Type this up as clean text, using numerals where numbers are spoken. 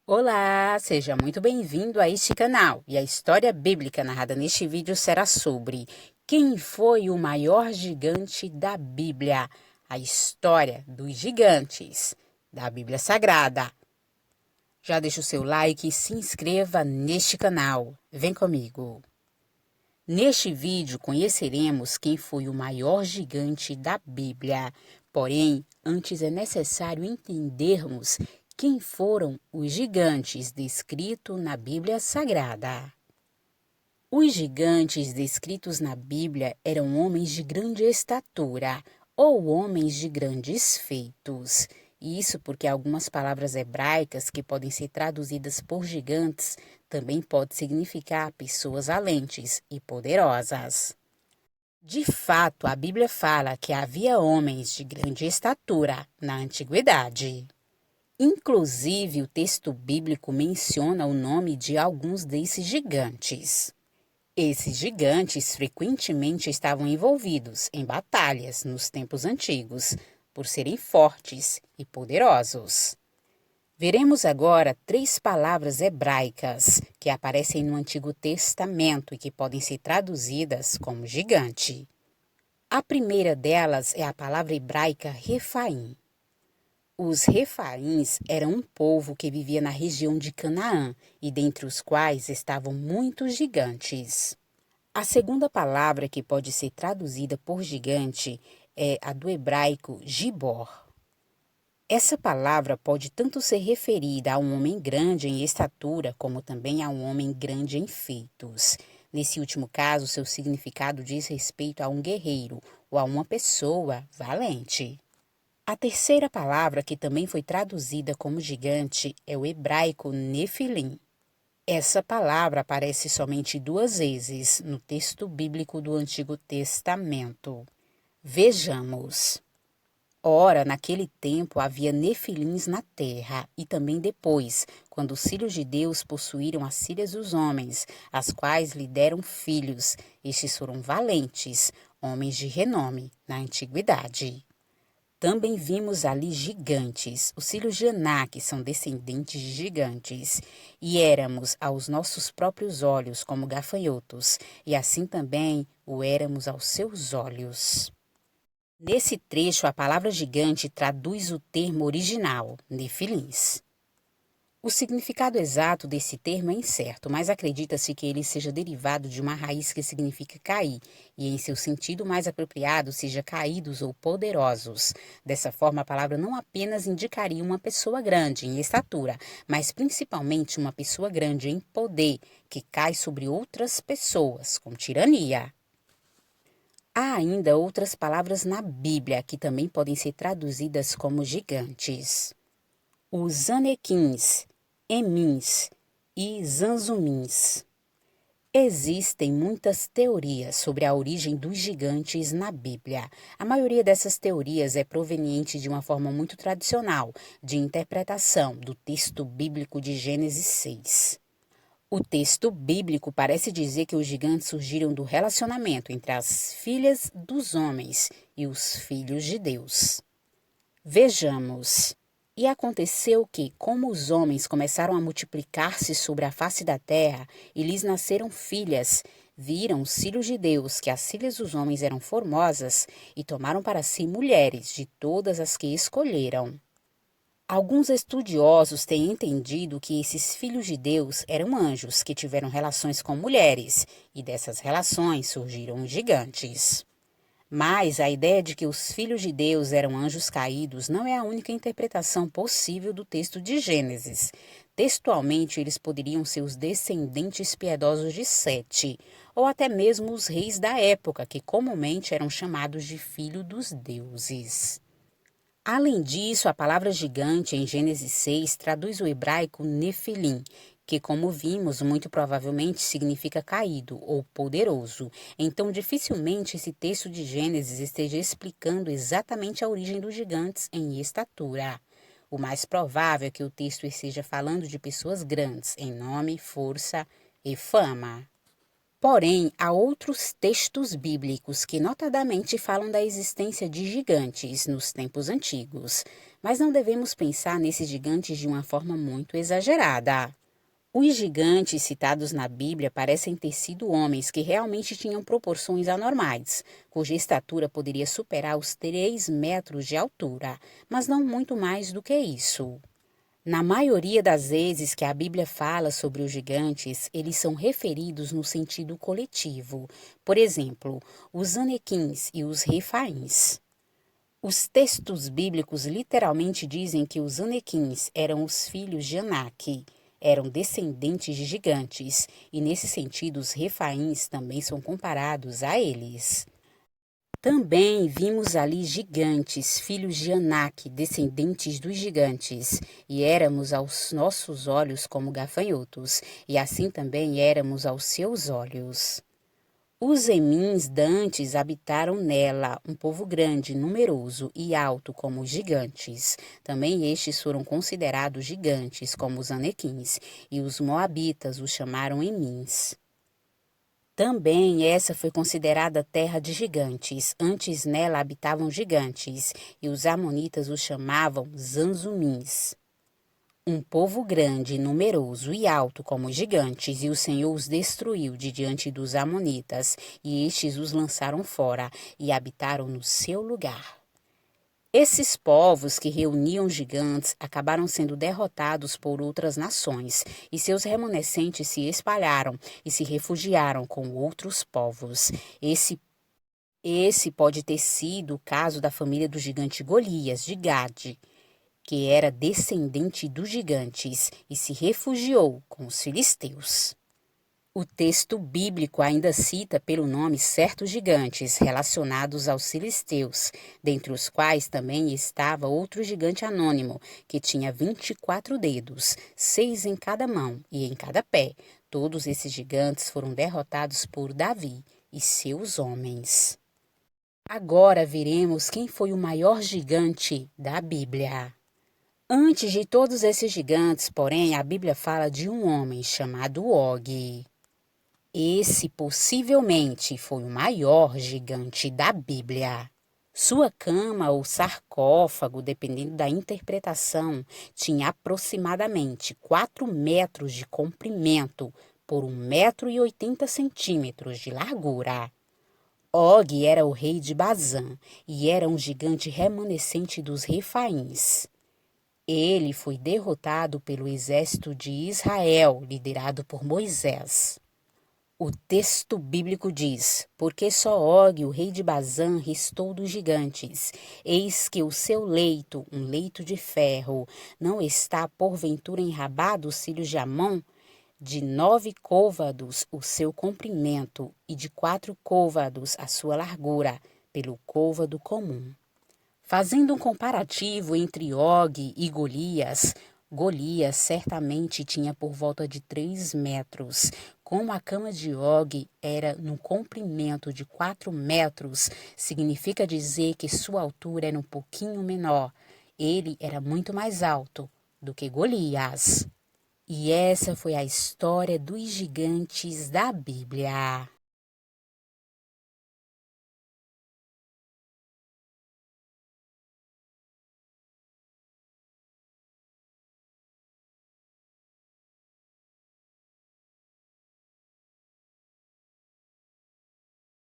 Olá, seja muito bem-vindo a este canal. E a história bíblica narrada neste vídeo será sobre quem foi o maior gigante da Bíblia, a história dos gigantes da Bíblia Sagrada. Já deixa o seu like e se inscreva neste canal. Vem comigo. Neste vídeo conheceremos quem foi o maior gigante da Bíblia. Porém, antes é necessário entendermos quem foram os gigantes descritos na Bíblia Sagrada. Os gigantes descritos na Bíblia eram homens de grande estatura ou homens de grandes feitos. Isso porque algumas palavras hebraicas que podem ser traduzidas por gigantes também pode significar pessoas valentes e poderosas. De fato, a Bíblia fala que havia homens de grande estatura na antiguidade. Inclusive, o texto bíblico menciona o nome de alguns desses gigantes. Esses gigantes frequentemente estavam envolvidos em batalhas nos tempos antigos, por serem fortes e poderosos. Veremos agora 3 palavras hebraicas que aparecem no Antigo Testamento e que podem ser traduzidas como gigante. A primeira delas é a palavra hebraica Refaim. Os Refaíns eram um povo que vivia na região de Canaã e dentre os quais estavam muitos gigantes. A segunda palavra que pode ser traduzida por gigante é a do hebraico gibor. Essa palavra pode tanto ser referida a um homem grande em estatura, como também a um homem grande em feitos. Nesse último caso, seu significado diz respeito a um guerreiro ou a uma pessoa valente. A terceira palavra que também foi traduzida como gigante é o hebraico nefilim. Essa palavra aparece somente 2 vezes no texto bíblico do Antigo Testamento. Vejamos. Ora, naquele tempo havia nefilins na terra, e também depois, quando os filhos de Deus possuíram as filhas dos homens, as quais lhe deram filhos. Estes foram valentes, homens de renome na antiguidade. Também vimos ali gigantes, os filhos de Aná, que são descendentes de gigantes, e éramos aos nossos próprios olhos como gafanhotos, e assim também o éramos aos seus olhos. Nesse trecho, a palavra gigante traduz o termo original, nefilins. O significado exato desse termo é incerto, mas acredita-se que ele seja derivado de uma raiz que significa cair, e em seu sentido mais apropriado seja caídos ou poderosos. Dessa forma, a palavra não apenas indicaria uma pessoa grande em estatura, mas principalmente uma pessoa grande em poder, que cai sobre outras pessoas, com tirania. Há ainda outras palavras na Bíblia que também podem ser traduzidas como gigantes. Os anequins, emins e zanzumins. Existem muitas teorias sobre a origem dos gigantes na Bíblia. A maioria dessas teorias é proveniente de uma forma muito tradicional de interpretação do texto bíblico de Gênesis 6. O texto bíblico parece dizer que os gigantes surgiram do relacionamento entre as filhas dos homens e os filhos de Deus. Vejamos. E aconteceu que, como os homens começaram a multiplicar-se sobre a face da terra e lhes nasceram filhas, viram os filhos de Deus que as filhas dos homens eram formosas e tomaram para si mulheres de todas as que escolheram. Alguns estudiosos têm entendido que esses filhos de Deus eram anjos que tiveram relações com mulheres, e dessas relações surgiram os gigantes. Mas a ideia de que os filhos de Deus eram anjos caídos não é a única interpretação possível do texto de Gênesis. Textualmente, eles poderiam ser os descendentes piedosos de Sete, ou até mesmo os reis da época, que comumente eram chamados de filho dos deuses. Além disso, a palavra gigante em Gênesis 6 traduz o hebraico nefilim, que, como vimos, muito provavelmente significa caído ou poderoso. Então, dificilmente esse texto de Gênesis esteja explicando exatamente a origem dos gigantes em estatura. O mais provável é que o texto esteja falando de pessoas grandes em nome, força e fama. Porém, há outros textos bíblicos que notadamente falam da existência de gigantes nos tempos antigos, mas não devemos pensar nesses gigantes de uma forma muito exagerada. Os gigantes citados na Bíblia parecem ter sido homens que realmente tinham proporções anormais, cuja estatura poderia superar os 3 metros de altura, mas não muito mais do que isso. Na maioria das vezes que a Bíblia fala sobre os gigantes, eles são referidos no sentido coletivo. Por exemplo, os anequins e os refaíns. Os textos bíblicos literalmente dizem que os anequins eram os filhos de Anak, eram descendentes de gigantes, e nesse sentido os refaíns também são comparados a eles. Também vimos ali gigantes, filhos de Anak, descendentes dos gigantes, e éramos aos nossos olhos como gafanhotos, e assim também éramos aos seus olhos. Os Emins dantes habitaram nela, um povo grande, numeroso e alto como os gigantes. Também estes foram considerados gigantes como os anequins, e os moabitas os chamaram Emins. Também essa foi considerada terra de gigantes. Antes nela habitavam gigantes, e os amonitas os chamavam Zanzumins. Um povo grande, numeroso e alto como os gigantes, e o Senhor os destruiu de diante dos amonitas, e estes os lançaram fora, e habitaram no seu lugar. Esses povos que reuniam gigantes acabaram sendo derrotados por outras nações, e seus remanescentes se espalharam e se refugiaram com outros povos. Esse pode ter sido o caso da família do gigante Golias, de Gade, que era descendente dos gigantes e se refugiou com os filisteus. O texto bíblico ainda cita pelo nome certos gigantes relacionados aos filisteus, dentre os quais também estava outro gigante anônimo, que tinha 24 dedos, 6 em cada mão e em cada pé. Todos esses gigantes foram derrotados por Davi e seus homens. Agora veremos quem foi o maior gigante da Bíblia. Antes de todos esses gigantes, porém, a Bíblia fala de um homem chamado Og. Esse possivelmente foi o maior gigante da Bíblia. Sua cama ou sarcófago, dependendo da interpretação, tinha aproximadamente 4 metros de comprimento por 1,80 m de largura. Og era o rei de Bazã e era um gigante remanescente dos refaíns. Ele foi derrotado pelo exército de Israel, liderado por Moisés. O texto bíblico diz: porque só Og, o rei de Bazã, restou dos gigantes. Eis que o seu leito, um leito de ferro, não está porventura em Rabá dos filhos de Amon? De 9 côvados o seu comprimento, e de 4 côvados a sua largura, pelo côvado comum. Fazendo um comparativo entre Og e Golias, Golias certamente tinha por volta de 3 metros. Como a cama de Og era no comprimento de 4 metros, significa dizer que sua altura era um pouquinho menor. Ele era muito mais alto do que Golias. E essa foi a história dos gigantes da Bíblia.